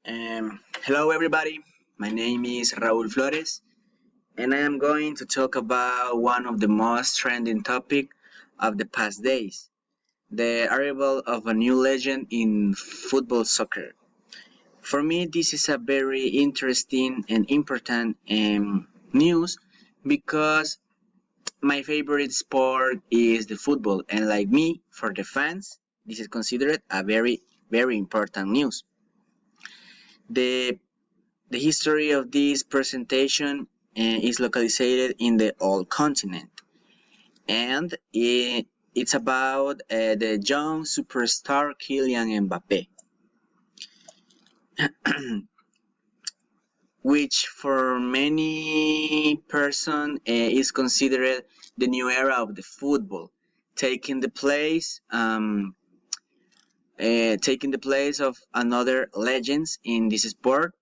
Hello everybody, my name is Raúl Flores and I am going to talk about one of the most trending topic of the past days, the arrival of a new legend in football soccer. For me this is a very interesting and important news because my favorite sport is the football and like me, for the fans, this is considered a very important news. The The history of this presentation is located in the old continent, and it's about the young superstar Kylian Mbappe, which for many person is considered the new era of the football, taking the place of another legends in this sport,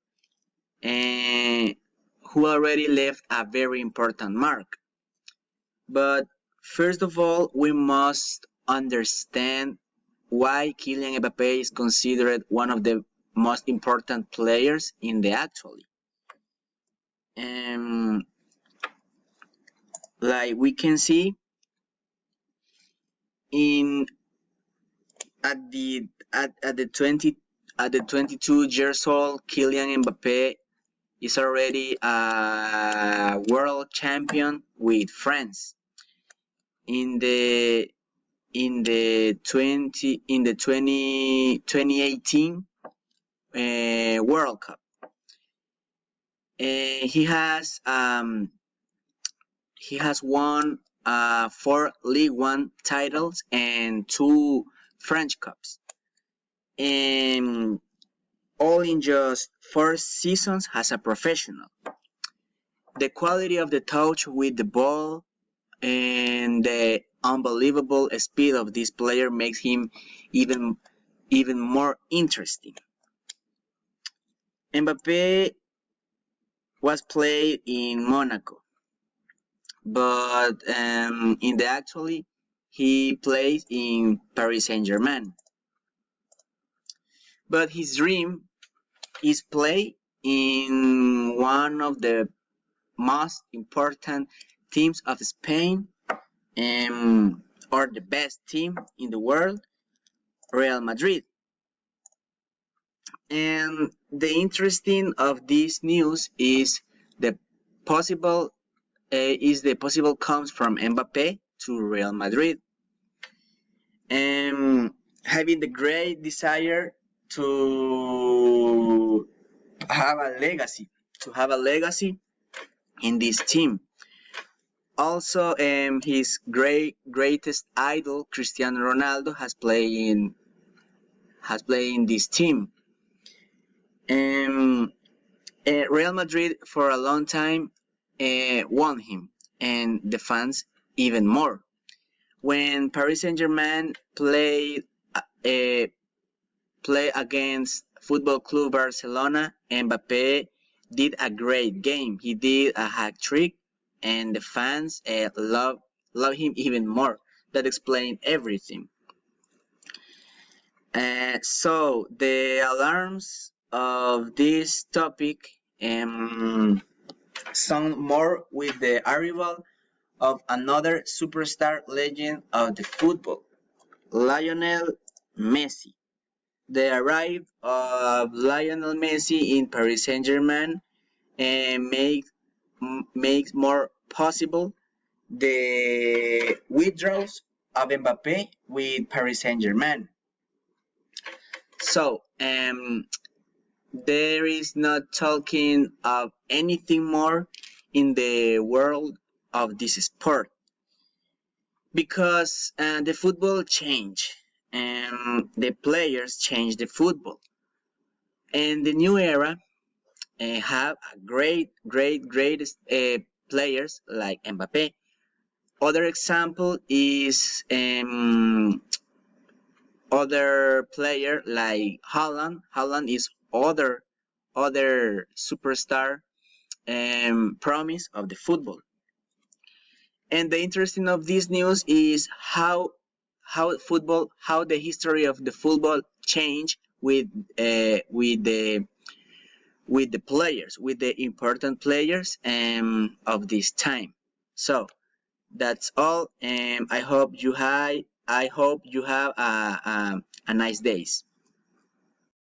uh, who already left a very important mark. But first of all, we must understand why Kylian Mbappe is considered one of the most important players in the actually. Um, like we can see in at the 22 years old, Kylian Mbappe is already a world champion with France. In the in the 2018 World Cup. He has won 4 League 1 titles and 2 French Cups, and all in just 4 seasons as a professional. The quality of the touch with the ball and the unbelievable speed of this player makes him even more interesting. Mbappe was played in Monaco, but in the actually he plays in Paris Saint-Germain. But his dream is play in one of the most important teams of Spain, or the best team in the world, Real Madrid. And the interesting of this news is the possible comes from Mbappe to Real Madrid, and having the great desire to have a legacy, in this team. Also, his greatest idol Cristiano Ronaldo has played in this team. Um, Real Madrid for a long time won him, and the fans even more. When Paris Saint-Germain play against Football Club Barcelona, Mbappe did a great game. He did a hat trick, and the fans love him even more. That explains everything. So the alarms of this topic sound more with the arrival of another superstar legend of the football, Lionel Messi. The arrival of Lionel Messi in Paris Saint-Germain makes more possible the withdrawals of Mbappe with Paris Saint-Germain. So, there is not talking of anything more in the world of this sport because the football changed and the players changed the football, and the new era have a greatest players like Mbappe. Other example is other player like Haaland. Haaland is other superstar promise of the football. And the interesting of this news is how the history of the football changed with the players, with the important players of this time. So that's all. I hope you have a nice days.